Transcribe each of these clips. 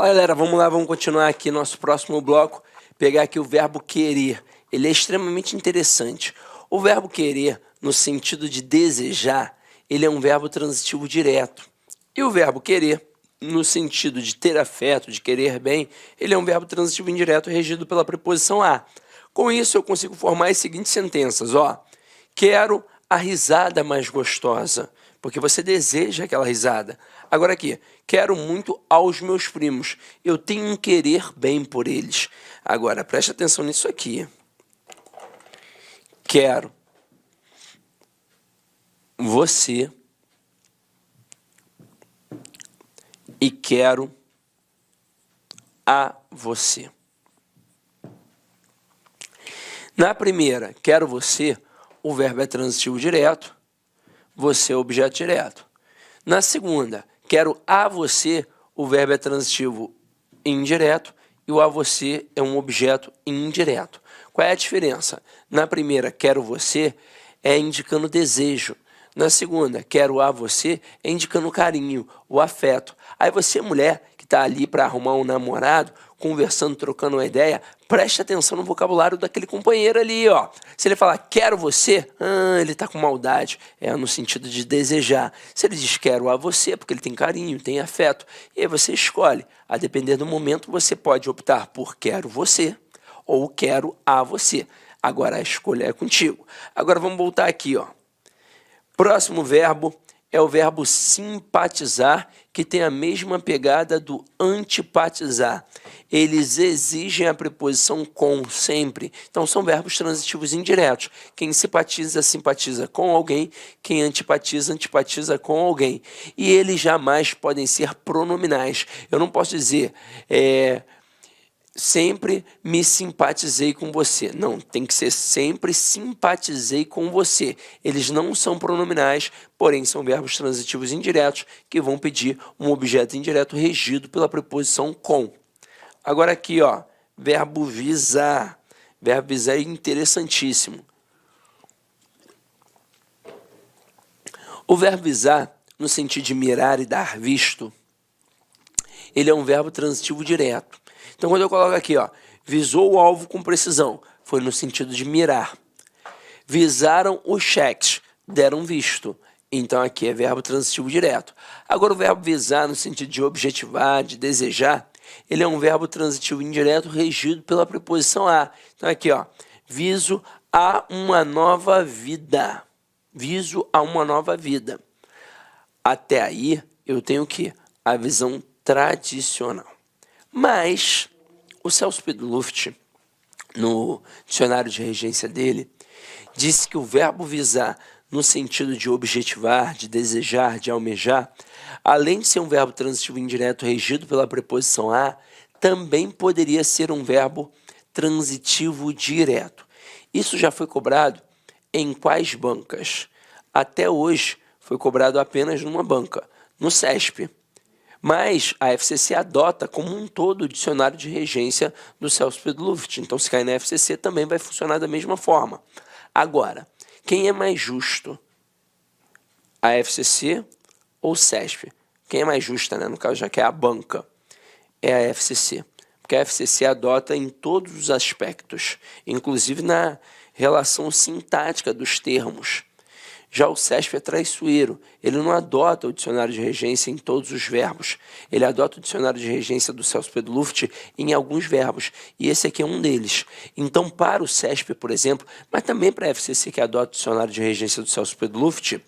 Fala, galera, vamos lá, vamos continuar aqui nosso próximo bloco, pegar aqui o verbo querer. Ele é extremamente interessante. O verbo querer, no sentido de desejar, ele é um verbo transitivo direto. E o verbo querer, no sentido de ter afeto, de querer bem, ele é um verbo transitivo indireto regido pela preposição a. Com isso, eu consigo formar as seguintes sentenças, ó. Quero a risada mais gostosa, porque você deseja aquela risada. Agora aqui, quero muito aos meus primos. Eu tenho um querer bem por eles. Agora, preste atenção nisso aqui. Quero você e quero a você. Na primeira, quero você, o verbo é transitivo direto, você é objeto direto. Na segunda, quero a você, o verbo é transitivo indireto e o a você é um objeto indireto. Qual é a diferença? Na primeira, quero você, é indicando desejo. Na segunda, quero a você, é indicando carinho, o afeto. Aí você, mulher, que está ali para arrumar um namorado, conversando, trocando uma ideia, preste atenção no vocabulário daquele companheiro ali, ó. Se ele falar, quero você, ele está com maldade, é no sentido de desejar. Se ele diz, quero a você, porque ele tem carinho, tem afeto, e aí você escolhe. A depender do momento, você pode optar por quero você ou quero a você. Agora a escolha é contigo. Agora vamos voltar aqui, ó. Próximo verbo é o verbo simpatizar, que tem a mesma pegada do antipatizar. Eles exigem a preposição com sempre. Então, são verbos transitivos indiretos. Quem simpatiza, simpatiza com alguém. Quem antipatiza, antipatiza com alguém. E eles jamais podem ser pronominais. Eu não posso dizer... sempre me simpatizei com você. Não, tem que ser sempre simpatizei com você. Eles não são pronominais, porém são verbos transitivos indiretos que vão pedir um objeto indireto regido pela preposição com. Agora aqui, ó, verbo visar. Verbo visar é interessantíssimo. O verbo visar, no sentido de mirar e dar visto, ele é um verbo transitivo direto. Então, quando eu coloco aqui, ó, visou o alvo com precisão, foi no sentido de mirar. Visaram os cheques, deram visto. Então, aqui é verbo transitivo direto. Agora, o verbo visar, no sentido de objetivar, de desejar, ele é um verbo transitivo indireto regido pela preposição a. Então, aqui, ó, viso a uma nova vida. Viso a uma nova vida. Até aí, eu tenho o quê? A visão tradicional. Mas o Celso Pedro Luft, no dicionário de regência dele, disse que o verbo visar, no sentido de objetivar, de desejar, de almejar, além de ser um verbo transitivo indireto regido pela preposição a, também poderia ser um verbo transitivo direto. Isso já foi cobrado em quais bancas? Até hoje foi cobrado apenas numa banca, no CESP. Mas a FCC adota como um todo o dicionário de regência do Celso Pedro Luft. Então, se cair na FCC, também vai funcionar da mesma forma. Agora, quem é mais justo? A FCC ou o CESP? Quem é mais justa, né? No caso, já que é a banca, é a FCC. Porque a FCC adota em todos os aspectos, inclusive na relação sintática dos termos. Já o CESP é traiçoeiro, ele não adota o dicionário de regência em todos os verbos, ele adota o dicionário de regência do Celso Pedro Luft em alguns verbos, e esse aqui é um deles. Então, para o CESP, por exemplo, mas também para a FCC que adota o dicionário de regência do Celso Pedro Luft,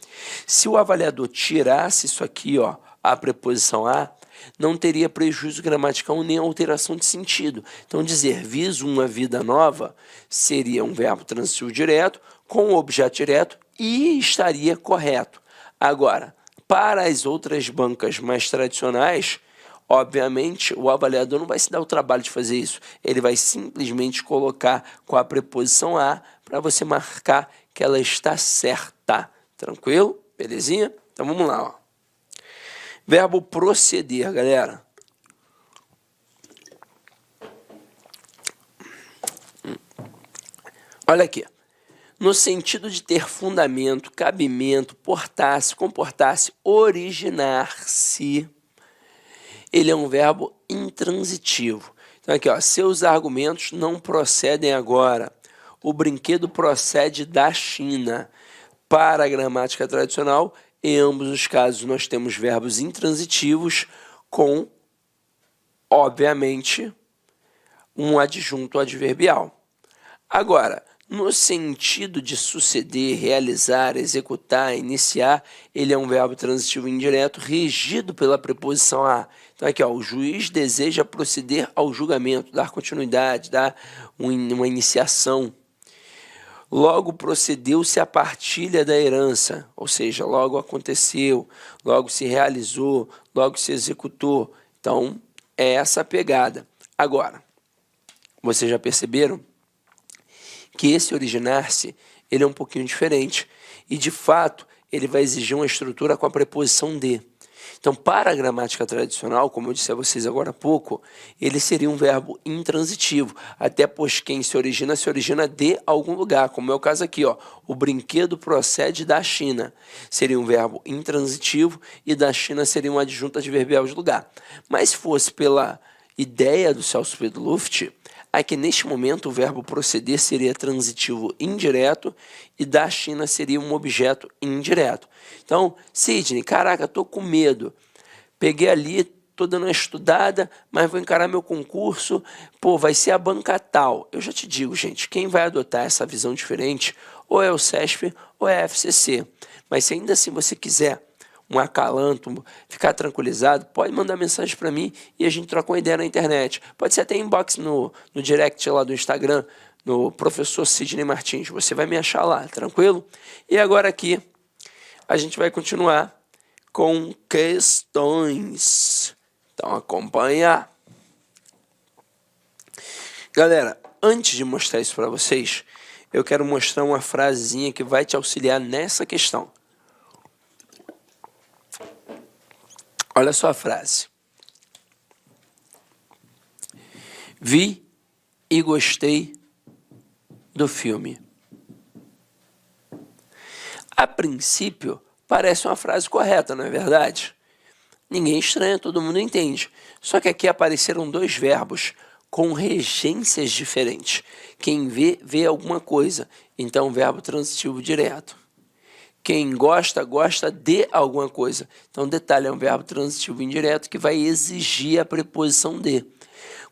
se o avaliador tirasse isso aqui, ó, a preposição a, não teria prejuízo gramatical nem alteração de sentido. Então, dizer viso uma vida nova seria um verbo transitivo direto com o objeto direto e estaria correto. Agora, para as outras bancas mais tradicionais, obviamente, o avaliador não vai se dar o trabalho de fazer isso. Ele vai simplesmente colocar com a preposição a para você marcar que ela está certa. Tranquilo? Belezinha? Então, vamos lá, ó. Verbo proceder, galera. Olha aqui. No sentido de ter fundamento, cabimento, portar-se, comportar-se, originar-se, ele é um verbo intransitivo. Então aqui, ó, seus argumentos não procedem agora. O brinquedo procede da China. Para a gramática tradicional, em ambos os casos nós temos verbos intransitivos com, obviamente, um adjunto adverbial. Agora, no sentido de suceder, realizar, executar, iniciar, ele é um verbo transitivo indireto regido pela preposição a. Então aqui, ó, o juiz deseja proceder ao julgamento, dar continuidade, dar uma iniciação. Logo procedeu-se a partilha da herança, ou seja, logo aconteceu, logo se realizou, logo se executou. Então, é essa a pegada. Agora, vocês já perceberam que esse originar-se, ele é um pouquinho diferente. E, de fato, ele vai exigir uma estrutura com a preposição de. Então, para a gramática tradicional, como eu disse a vocês agora há pouco, ele seria um verbo intransitivo, até pois quem se origina de algum lugar, como é o caso aqui, ó, o brinquedo procede da China. Seria um verbo intransitivo e da China seria um adjunto adverbial de lugar. Mas se fosse pela ideia do Celso Pedro Luft, é que neste momento o verbo proceder seria transitivo indireto e da China seria um objeto indireto. Então, Sidney, caraca, tô com medo. Peguei ali, tô dando uma estudada, mas vou encarar meu concurso, pô, vai ser a banca tal. Eu já te digo, gente, quem vai adotar essa visão diferente ou é o CESP ou é a FCC. Mas se ainda assim você quiser um acalanto, ficar tranquilizado, pode mandar mensagem para mim e a gente troca uma ideia na internet. Pode ser até inbox no direct lá do Instagram, no professor Sidney Martins. Você vai me achar lá, tranquilo? E agora aqui a gente vai continuar com questões. Então acompanha. Galera, antes de mostrar isso para vocês, eu quero mostrar uma frasezinha que vai te auxiliar nessa questão. Olha só a frase. Vi e gostei do filme. A princípio, parece uma frase correta, não é verdade? Ninguém estranha, todo mundo entende. Só que aqui apareceram dois verbos com regências diferentes. Quem vê, vê alguma coisa. Então, verbo transitivo direto. Quem gosta, gosta de alguma coisa. Então, detalhe, é um verbo transitivo indireto que vai exigir a preposição de.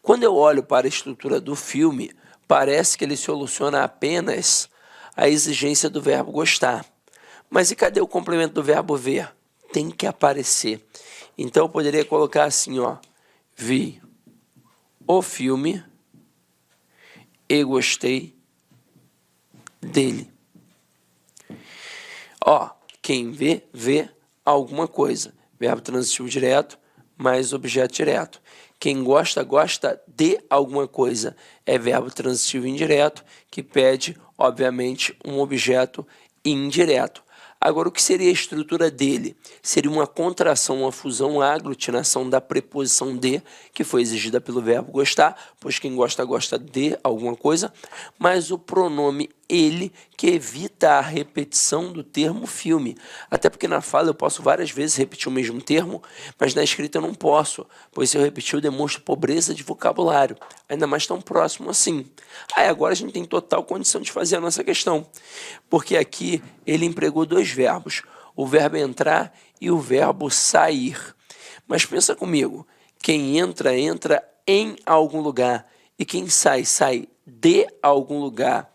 Quando eu olho para a estrutura do filme, parece que ele soluciona apenas a exigência do verbo gostar. Mas e cadê o complemento do verbo ver? Tem que aparecer. Então, eu poderia colocar assim, ó. Vi o filme e gostei dele. Ó, quem vê, vê alguma coisa. Verbo transitivo direto, mais objeto direto. Quem gosta, gosta de alguma coisa. É verbo transitivo indireto, que pede, obviamente, um objeto indireto. Agora, o que seria a estrutura dele? Seria uma contração, uma fusão, uma aglutinação da preposição de, que foi exigida pelo verbo gostar, pois quem gosta, gosta de alguma coisa, mas o pronome ele, que evita a repetição do termo filme. Até porque na fala eu posso várias vezes repetir o mesmo termo, mas na escrita eu não posso, pois se eu repetir eu demonstro pobreza de vocabulário, ainda mais tão próximo assim. Aí agora a gente tem total condição de fazer a nossa questão, porque aqui ele empregou dois verbos, o verbo entrar e o verbo sair. Mas pensa comigo, quem entra, entra em algum lugar, e quem sai, sai de algum lugar.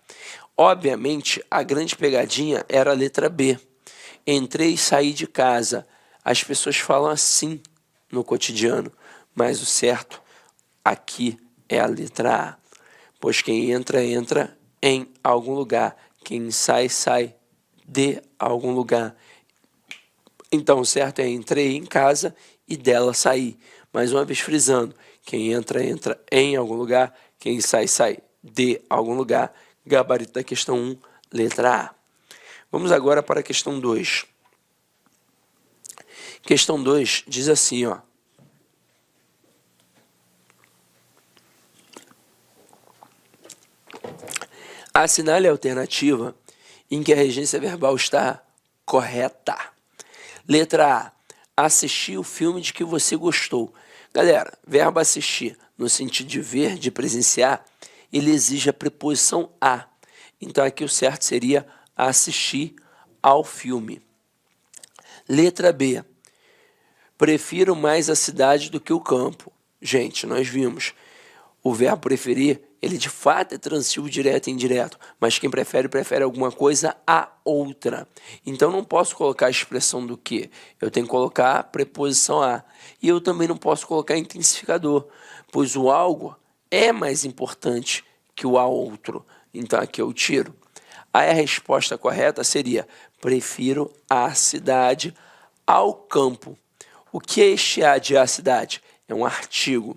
Obviamente, a grande pegadinha era a letra B. Entrei e saí de casa. As pessoas falam assim no cotidiano, mas o certo aqui é a letra A. Pois quem entra, entra em algum lugar. Quem sai, sai de algum lugar. Então, o certo é entrei em casa e dela saí. Mais uma vez frisando, quem entra, entra em algum lugar. Quem sai, sai de algum lugar. Gabarito da questão 1, letra A. Vamos agora para a questão 2. Questão 2 diz assim, ó. Assinale a alternativa em que a regência verbal está correta. Letra A. Assistir o filme de que você gostou. Galera, verbo assistir, no sentido de ver, de presenciar, ele exige a preposição a. Então, aqui o certo seria assistir ao filme. Letra B. Prefiro mais a cidade do que o campo. Gente, nós vimos. O verbo preferir, ele de fato é transitivo direto e indireto, mas quem prefere, prefere alguma coisa a outra. Então, não posso colocar a expressão do que. Eu tenho que colocar a preposição a. E eu também não posso colocar intensificador, pois o algo é mais importante que o a outro. Então, aqui eu tiro. Aí a resposta correta seria: prefiro a cidade ao campo. O que é este a de a cidade? É um artigo.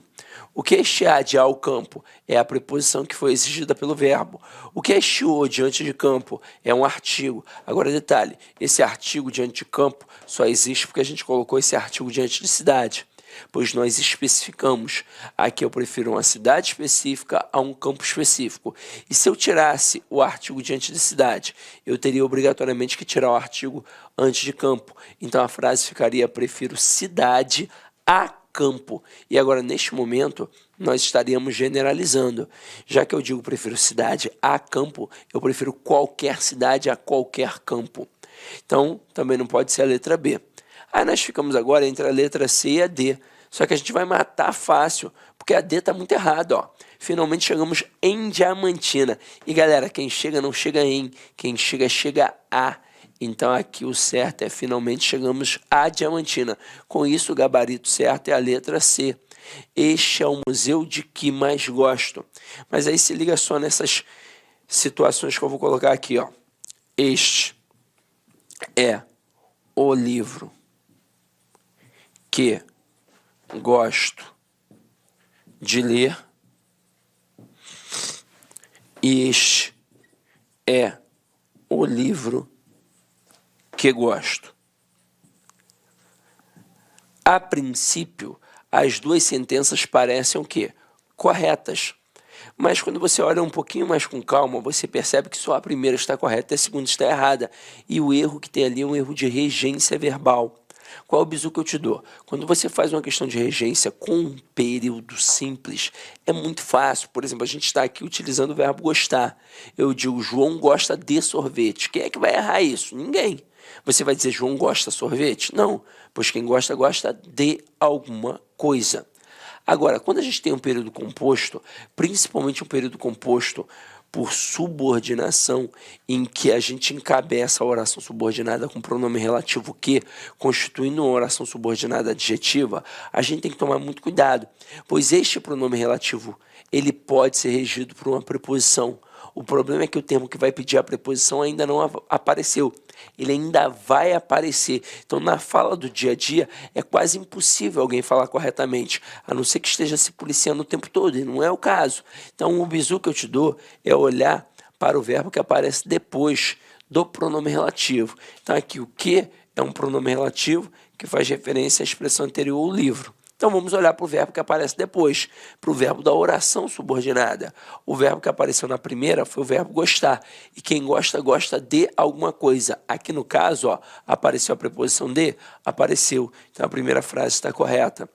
O que é este a de ao campo? É a preposição que foi exigida pelo verbo. O que é este o diante de campo? É um artigo. Agora, detalhe, esse artigo diante de campo só existe porque a gente colocou esse artigo diante de cidade, pois nós especificamos. Aqui eu prefiro uma cidade específica a um campo específico. E se eu tirasse o artigo diante de cidade, eu teria obrigatoriamente que tirar o artigo antes de campo. Então a frase ficaria: prefiro cidade a campo. E agora, neste momento, nós estaríamos generalizando. Já que eu digo prefiro cidade a campo, eu prefiro qualquer cidade a qualquer campo. Então, também não pode ser a letra B. Aí nós ficamos agora entre a letra C e a D. Só que a gente vai matar fácil, porque a D está muito errada, ó. Finalmente chegamos em Diamantina. E galera, quem chega não chega em, quem chega, chega a. Então aqui o certo é: finalmente chegamos a Diamantina. Com isso, o gabarito certo é a letra C. Este é o museu de que mais gosto. Mas aí se liga só nessas situações que eu vou colocar aqui, ó. Este é o livro que gosto de ler. E este é o livro que gosto. A princípio, as duas sentenças parecem o quê? Corretas. Mas quando você olha um pouquinho mais com calma, você percebe que só a primeira está correta e a segunda está errada. E o erro que tem ali é um erro de regência verbal. Qual é o bizu que eu te dou? Quando você faz uma questão de regência com um período simples, é muito fácil. Por exemplo, a gente está aqui utilizando o verbo gostar. Eu digo: João gosta de sorvete. Quem é que vai errar isso? Ninguém. Você vai dizer: João gosta de sorvete? Não, pois quem gosta, gosta de alguma coisa. Agora, quando a gente tem um período composto, principalmente um período composto por subordinação, em que a gente encabeça a oração subordinada com pronome relativo que, constituindo uma oração subordinada adjetiva, a gente tem que tomar muito cuidado, pois este pronome relativo ele pode ser regido por uma preposição. O problema é que o termo que vai pedir a preposição ainda não apareceu. Ele ainda vai aparecer. Então, na fala do dia a dia, é quase impossível alguém falar corretamente, a não ser que esteja se policiando o tempo todo, e não é o caso. Então, o bizu que eu te dou é olhar para o verbo que aparece depois do pronome relativo. Então, aqui o que é um pronome relativo que faz referência à expressão anterior ao livro. Então, vamos olhar para o verbo que aparece depois, para o verbo da oração subordinada. O verbo que apareceu na primeira foi o verbo gostar. E quem gosta, gosta de alguma coisa. Aqui no caso, ó, apareceu a preposição de, apareceu. Então, a primeira frase está correta.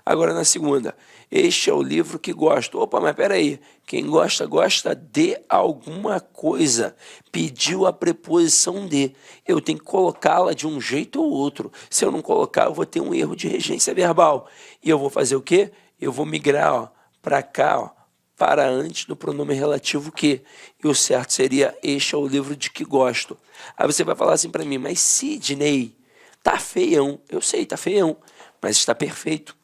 Agora, na segunda, este é o livro que gosto. Opa, mas peraí. Quem gosta, gosta de alguma coisa. Pediu a preposição de. Eu tenho que colocá-la de um jeito ou outro. Se eu não colocar, eu vou ter um erro de regência verbal. E eu vou fazer o quê? Eu vou migrar para cá, ó, para antes do pronome relativo que. E o certo seria: este é o livro de que gosto. Aí você vai falar assim para mim: mas Sidney, tá feião. Eu sei, tá feião, mas está perfeito.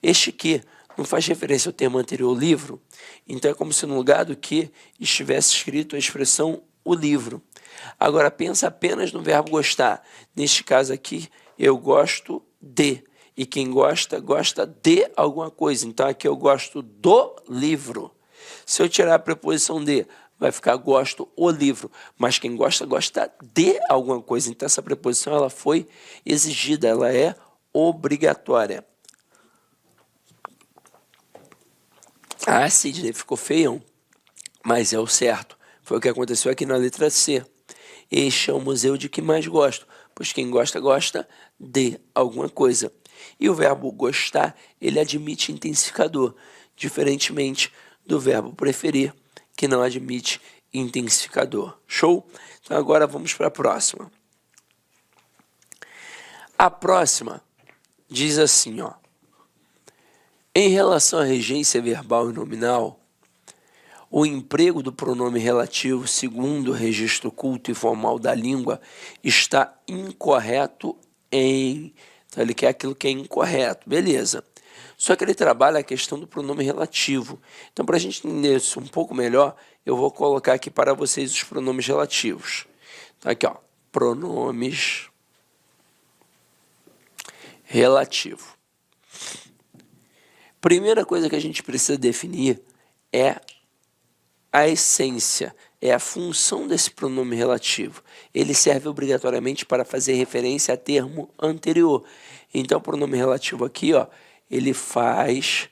Este que não faz referência ao termo anterior, livro, então é como se no lugar do que estivesse escrito a expressão o livro. Agora pensa apenas no verbo gostar. Neste caso aqui, eu gosto de. E quem gosta, gosta de alguma coisa. Então aqui eu gosto do livro. Se eu tirar a preposição de, vai ficar gosto o livro. Mas quem gosta, gosta de alguma coisa. Então essa preposição ela foi exigida, ela é obrigatória. Ah, Sidney, ficou feião, mas é o certo. Foi o que aconteceu aqui na letra C. Este é o museu de que mais gosto, pois quem gosta, gosta de alguma coisa. E o verbo gostar, ele admite intensificador, diferentemente do verbo preferir, que não admite intensificador. Show? Então agora vamos para a próxima. A próxima diz assim, ó. Em relação à regência verbal e nominal, o emprego do pronome relativo, segundo o registro culto e formal da língua, está incorreto em... Então, ele quer aquilo que é incorreto, beleza. Só que ele trabalha a questão do pronome relativo. Então, para a gente entender isso um pouco melhor, eu vou colocar aqui para vocês os pronomes relativos. Então, aqui, ó, pronomes relativo. Primeira coisa que a gente precisa definir é a essência, é a função desse pronome relativo. Ele serve obrigatoriamente para fazer referência a termo anterior. Então, o pronome relativo aqui, ó, ele faz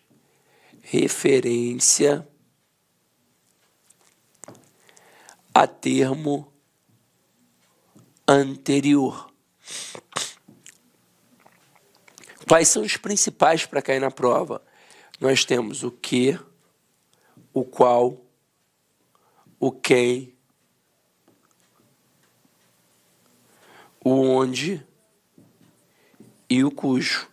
referência a termo anterior. Quais são os principais para cair na prova? Nós temos o que, o qual, o quem, o onde e o cujo.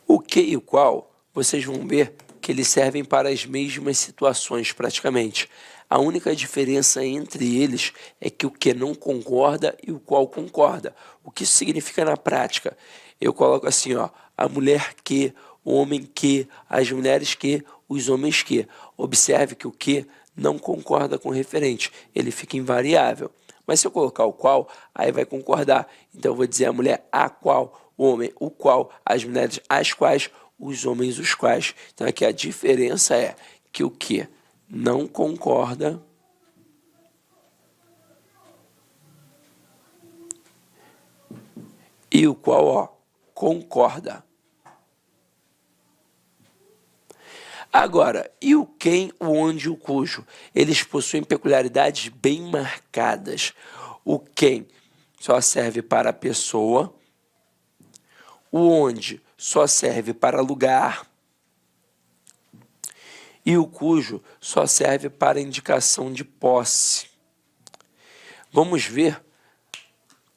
O que e o qual, vocês vão ver que eles servem para as mesmas situações praticamente. A única diferença entre eles é que o que não concorda e o qual concorda. O que isso significa na prática? Eu coloco assim, ó, a mulher que, o homem que, as mulheres que, os homens que. Observe que o que não concorda com o referente, ele fica invariável. Mas se eu colocar o qual, aí vai concordar. Então eu vou dizer a mulher a qual, o homem o qual, as mulheres as quais, os homens os quais. Então aqui a diferença é que o que não concorda e o qual, ó, concorda. Agora, e o quem, o onde e o cujo? Eles possuem peculiaridades bem marcadas. O quem só serve para a pessoa, o onde só serve para lugar e o cujo só serve para indicação de posse. Vamos ver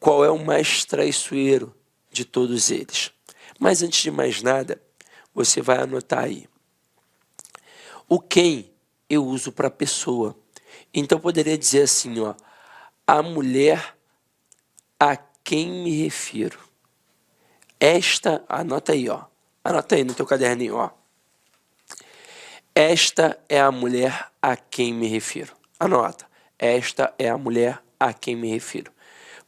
qual é o mais traiçoeiro de todos eles. Mas antes de mais nada, você vai anotar aí. O quem eu uso para pessoa. Então, eu poderia dizer assim, ó, a mulher a quem me refiro. Esta, anota aí, ó. Anota aí no teu caderninho, ó. Esta é a mulher a quem me refiro. Anota. Esta é a mulher a quem me refiro.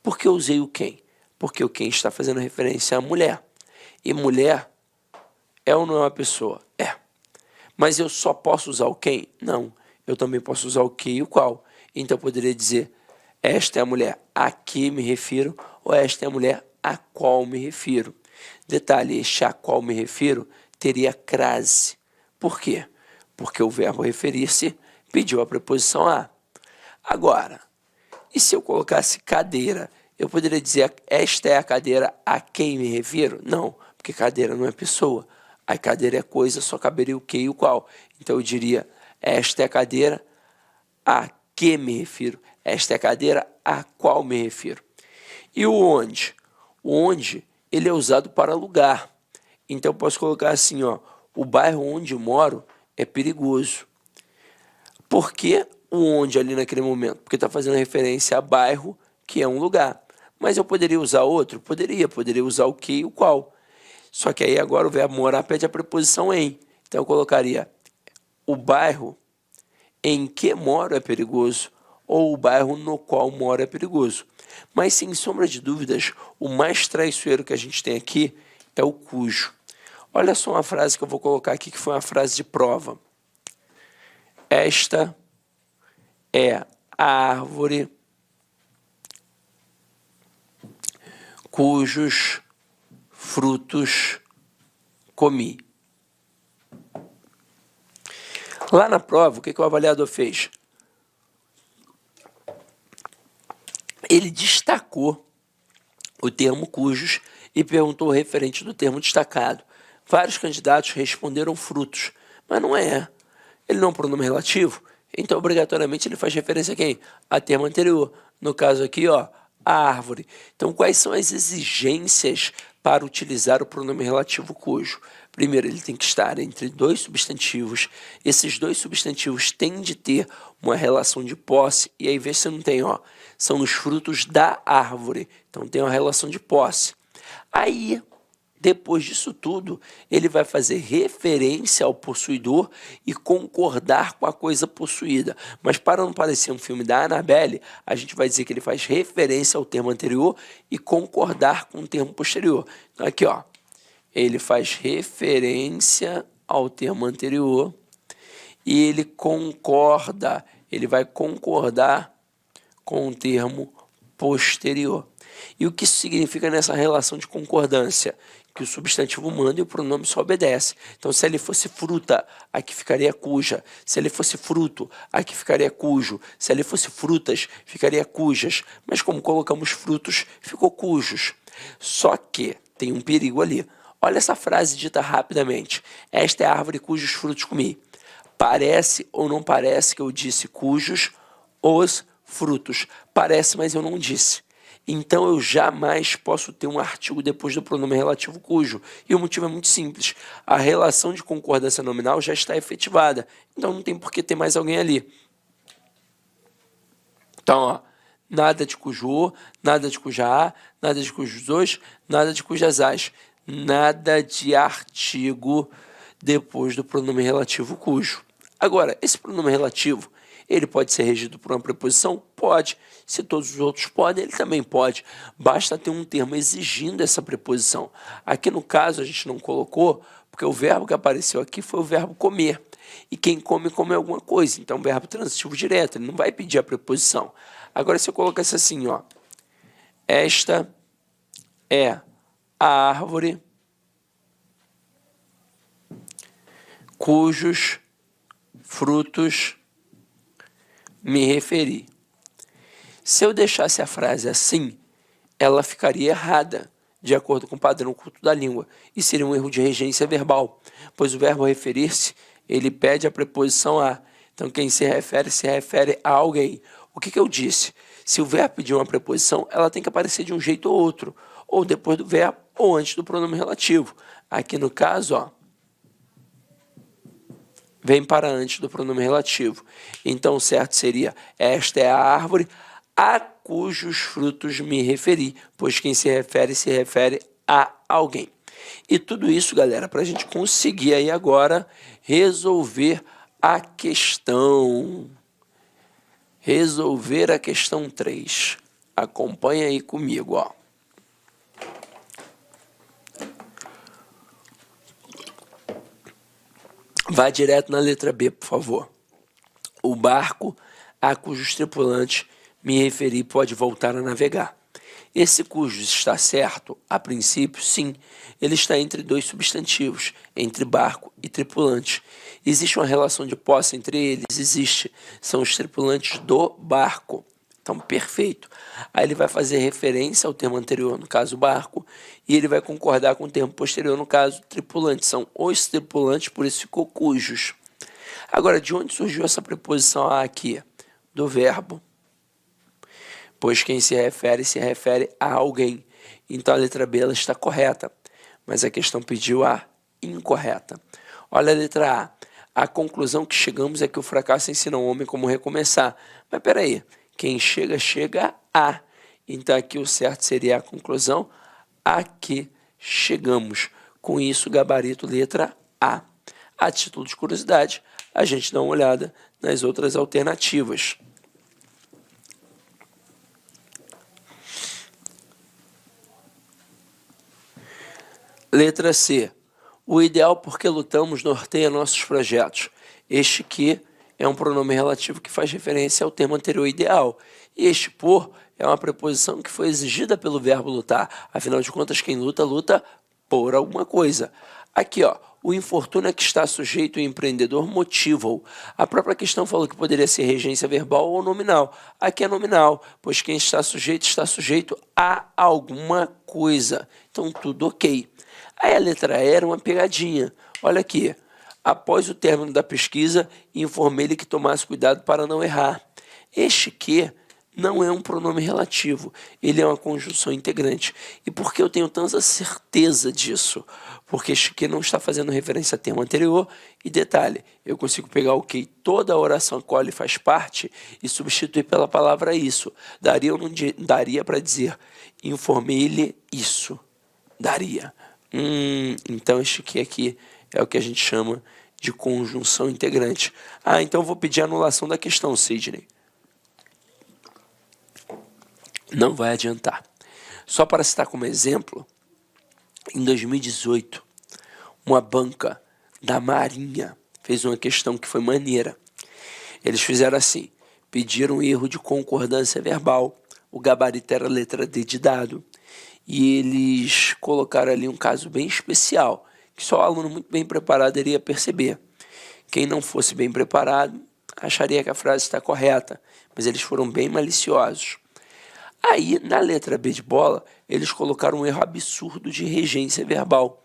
Por que eu usei o quem? Porque o quem está fazendo referência à mulher. E mulher é ou não é uma pessoa? É. Mas eu só posso usar o quem? Não. Eu também posso usar o que e o qual. Então eu poderia dizer, esta é a mulher a que me refiro, ou esta é a mulher a qual me refiro. Detalhe, este a qual me refiro teria crase. Por quê? Porque o verbo referir-se pediu a preposição a. Agora, e se eu colocasse cadeira? Eu poderia dizer, esta é a cadeira a quem me refiro? Não, porque cadeira não é pessoa. A cadeira é coisa, só caberia o que e o qual. Então eu diria, esta é a cadeira a que me refiro. Esta é a cadeira a qual me refiro. E o onde? O onde, ele é usado para lugar. Então eu posso colocar assim, ó, o bairro onde eu moro é perigoso. Por que o onde ali naquele momento? Porque está fazendo referência a bairro, que é um lugar. Mas eu poderia usar outro? Poderia usar o que e o qual. Só que aí agora o verbo morar pede a preposição em. Então eu colocaria o bairro em que moro é perigoso ou o bairro no qual moro é perigoso. Mas sem sombra de dúvidas, o mais traiçoeiro que a gente tem aqui é o cujo. Olha só uma frase que eu vou colocar aqui que foi uma frase de prova. Esta é a árvore cujos frutos comi. Lá na prova, o que o avaliador fez? Ele destacou o termo cujos e perguntou o referente do termo destacado. Vários candidatos responderam frutos, mas não é. Ele não é um pronome relativo, então obrigatoriamente ele faz referência a quem? A termo anterior. No caso aqui, ó, a árvore. Então, quais são as exigências para utilizar o pronome relativo cujo? Primeiro, ele tem que estar entre dois substantivos. Esses dois substantivos têm de ter uma relação de posse. E aí, vê se não tem, ó. São os frutos da árvore. Então, tem uma relação de posse. Aí, depois disso tudo, ele vai fazer referência ao possuidor e concordar com a coisa possuída. Mas para não parecer um filme da Annabelle, a gente vai dizer que ele faz referência ao termo anterior e concordar com o termo posterior. Então aqui, ó, ele faz referência ao termo anterior e ele concorda, ele vai concordar com o termo posterior. E o que isso significa nessa relação de concordância? Que o substantivo manda e o pronome só obedece. Então, se ele fosse fruta, aqui ficaria cuja. Se ele fosse fruto, aqui ficaria cujo. Se ele fosse frutas, ficaria cujas. Mas como colocamos frutos, ficou cujos. Só que tem um perigo ali. Olha essa frase dita rapidamente. Esta é a árvore cujos frutos comi. Parece ou não parece que eu disse cujos os frutos? Parece, mas eu não disse. Então, eu jamais posso ter um artigo depois do pronome relativo cujo. E o motivo é muito simples. A relação de concordância nominal já está efetivada. Então, não tem por que ter mais alguém ali. Então, ó, nada de cujo o, nada de cuja a, nada de cujos os, nada de cujas as. Nada de artigo depois do pronome relativo cujo. Agora, esse pronome relativo, ele pode ser regido por uma preposição? Pode. Se todos os outros podem, ele também pode. Basta ter um termo exigindo essa preposição. Aqui no caso a gente não colocou, porque o verbo que apareceu aqui foi o verbo comer. E quem come, come alguma coisa. Então, verbo transitivo direto, ele não vai pedir a preposição. Agora, se eu colocasse assim, ó. Esta é a árvore cujos frutos me referi. Se eu deixasse a frase assim, ela ficaria errada, de acordo com o padrão culto da língua, e seria um erro de regência verbal, pois o verbo referir-se, ele pede a preposição a. Então, quem se refere a alguém. O que eu disse? Se o verbo pedir uma preposição, ela tem que aparecer de um jeito ou outro, ou depois do verbo, ou antes do pronome relativo. Aqui no caso, ó, vem para antes do pronome relativo. Então, o certo seria, esta é a árvore a cujos frutos me referi, pois quem se refere a alguém. E tudo isso, galera, para a gente conseguir aí agora resolver a questão. Resolver a questão 3. Acompanha aí comigo, ó. Vá direto na letra B, por favor. O barco a cujos tripulantes me referi pode voltar a navegar. Esse cujos está certo? A princípio, sim. Ele está entre dois substantivos, entre barco e tripulante. Existe uma relação de posse entre eles? Existe. São os tripulantes do barco. Então, perfeito. Aí ele vai fazer referência ao termo anterior, no caso barco, e ele vai concordar com o termo posterior, no caso tripulante. São os tripulantes, por isso ficou cujos. Agora, de onde surgiu essa preposição a aqui? Do verbo. Pois quem se refere a alguém. Então, a letra B ela está correta, mas a questão pediu a incorreta. Olha a letra A. A conclusão que chegamos é que o fracasso ensina o homem como recomeçar. Mas, peraí. Quem chega, chega a. Então, aqui o certo seria a conclusão a que chegamos. Com isso, gabarito letra A. A título de curiosidade, a gente dá uma olhada nas outras alternativas. Letra C. O ideal por que lutamos norteia nossos projetos. Este que é um pronome relativo que faz referência ao termo anterior ideal. E este por é uma preposição que foi exigida pelo verbo lutar. Afinal de contas, quem luta, luta por alguma coisa. Aqui, ó, O infortúnio a que está sujeito o empreendedor motiva-o. A própria questão falou que poderia ser regência verbal ou nominal. Aqui é nominal, pois quem está sujeito a alguma coisa. Então, tudo ok. Aí a letra E era uma pegadinha. Olha aqui. Após o término da pesquisa, informei-lhe que tomasse cuidado para não errar. Este que não é um pronome relativo, ele é uma conjunção integrante. E por que eu tenho tanta certeza disso? Porque este que não está fazendo referência ao termo anterior. E detalhe, eu consigo pegar o que toda a oração qual ele faz parte e substituir pela palavra isso. Daria ou não daria para dizer, informei-lhe isso. Daria. Então este que aqui é o que a gente chama de conjunção integrante. Então eu vou pedir a anulação da questão, Sidney. Não vai adiantar. Só para citar como exemplo, em 2018, uma banca da Marinha fez uma questão que foi maneira. Eles fizeram assim, pediram um erro de concordância verbal, o gabarito era a letra D de dado, e eles colocaram ali um caso bem especial, que só o aluno muito bem preparado iria perceber. Quem não fosse bem preparado, acharia que a frase está correta, mas eles foram bem maliciosos. Aí, na letra B de bola, eles colocaram um erro absurdo de regência verbal,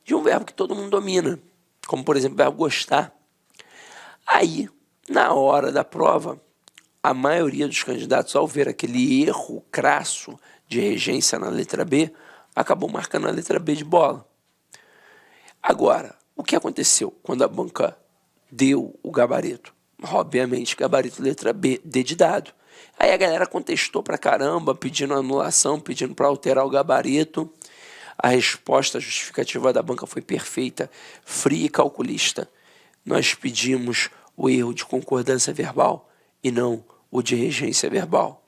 de um verbo que todo mundo domina, como, por exemplo, o verbo gostar. Aí, na hora da prova, a maioria dos candidatos, ao ver aquele erro crasso de regência na letra B, acabou marcando a letra B de bola. Agora, o que aconteceu quando a banca deu o gabarito? Obviamente, gabarito letra B, D de dado. Aí a galera contestou pra caramba, pedindo anulação, pedindo para alterar o gabarito. A resposta justificativa da banca foi perfeita, fria e calculista. Nós pedimos o erro de concordância verbal e não o de regência verbal.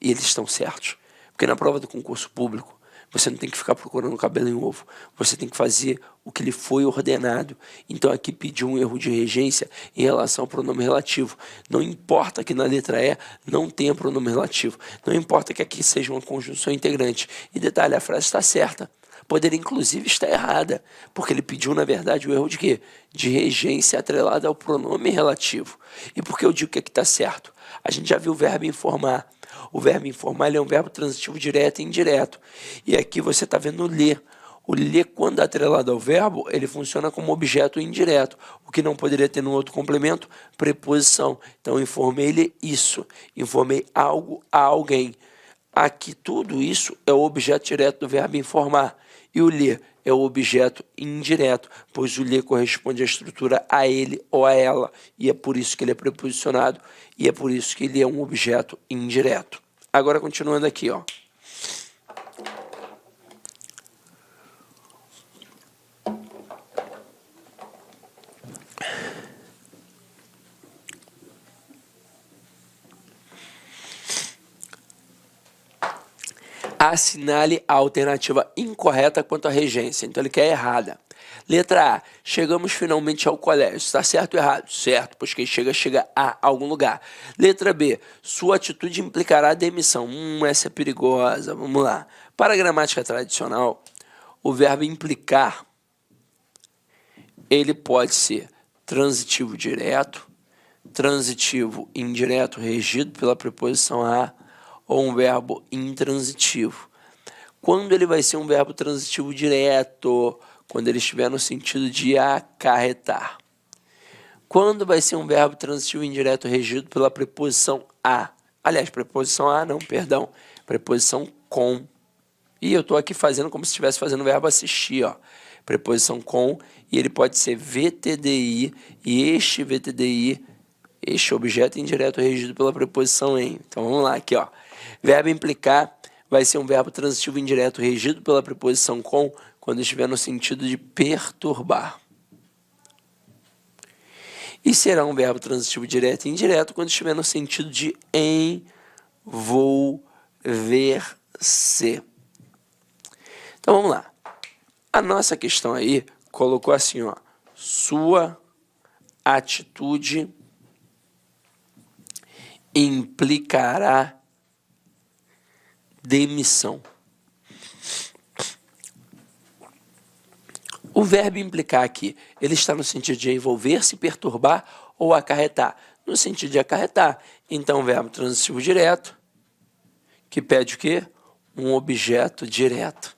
E eles estão certos. Porque na prova do concurso público, você não tem que ficar procurando cabelo em ovo. Você tem que fazer o que lhe foi ordenado. Então aqui pediu um erro de regência em relação ao pronome relativo. Não importa que na letra E não tenha pronome relativo. Não importa que aqui seja uma conjunção integrante. E detalhe, a frase está certa. Poderia inclusive estar errada. Porque ele pediu, na verdade, o erro de quê? De regência atrelada ao pronome relativo. E por que eu digo que aqui está certo? A gente já viu o verbo informar. O verbo informar ele é um verbo transitivo direto e indireto. E aqui você está vendo ler. O ler, quando atrelado ao verbo, ele funciona como objeto indireto. O que não poderia ter no outro complemento? Preposição. Então, informei-lhe isso. Informei algo a alguém. Aqui, tudo isso é o objeto direto do verbo informar. E o ler é o objeto indireto, pois o ler corresponde à estrutura a ele ou a ela. E é por isso que ele é preposicionado. E é por isso que ele é um objeto indireto. Agora, continuando aqui, ó. Assinale a alternativa incorreta quanto à regência. Então, ele quer errada. Letra A. Chegamos finalmente ao colégio. Está certo ou errado? Certo, pois quem chega a algum lugar. Letra B. Sua atitude implicará a demissão. Essa é perigosa. Vamos lá. Para a gramática tradicional, o verbo implicar, ele pode ser transitivo direto, transitivo indireto regido pela preposição a, ou um verbo intransitivo. Quando ele vai ser um verbo transitivo direto? Quando ele estiver no sentido de acarretar. Quando vai ser um verbo transitivo indireto regido pela preposição a? Aliás, preposição a não, perdão. Preposição com. E eu estou aqui fazendo como se estivesse fazendo o verbo assistir, ó. Preposição com, e ele pode ser VTDI, e este VTDI, este objeto indireto regido pela preposição em. Então vamos lá, aqui, ó. Verbo implicar vai ser um verbo transitivo indireto regido pela preposição com, quando estiver no sentido de perturbar. E será um verbo transitivo direto e indireto quando estiver no sentido de envolver-se. Então vamos lá. A nossa questão aí colocou assim, ó. Sua atitude implicará demissão. O verbo implicar aqui, ele está no sentido de envolver-se, perturbar ou acarretar. No sentido de acarretar. Então, o verbo transitivo direto, que pede o quê? Um objeto direto.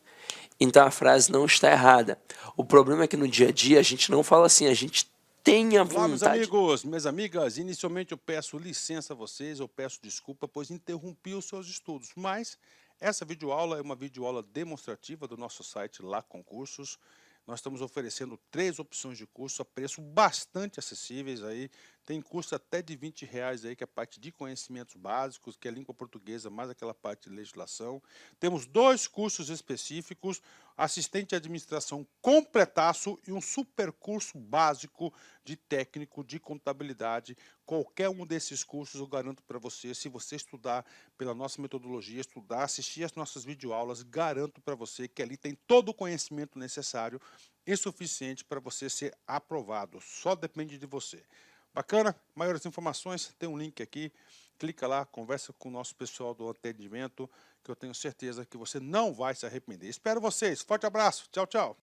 Então, a frase não está errada. O problema é que no dia a dia a gente não fala assim, a gente tem a Olá, meus vontade... amigos, minhas amigas. Inicialmente eu peço licença a vocês, eu peço desculpa, pois interrompi os seus estudos. Mas essa videoaula é uma videoaula demonstrativa do nosso site Lá Concursos. Nós estamos oferecendo 3 opções de curso a preço bastante acessíveis aí. Tem curso até de R$20 aí, que é a parte de conhecimentos básicos, que é língua portuguesa, mais aquela parte de legislação. Temos 2 cursos específicos, assistente de administração completaço e um super curso básico de técnico de contabilidade. Qualquer um desses cursos eu garanto para você, se você estudar pela nossa metodologia, estudar, assistir as nossas videoaulas, garanto para você que ali tem todo o conhecimento necessário e suficiente para você ser aprovado. Só depende de você. Bacana? Maiores informações, tem um link aqui. Clica lá, conversa com o nosso pessoal do atendimento, que eu tenho certeza que você não vai se arrepender. Espero vocês. Forte abraço. Tchau, tchau.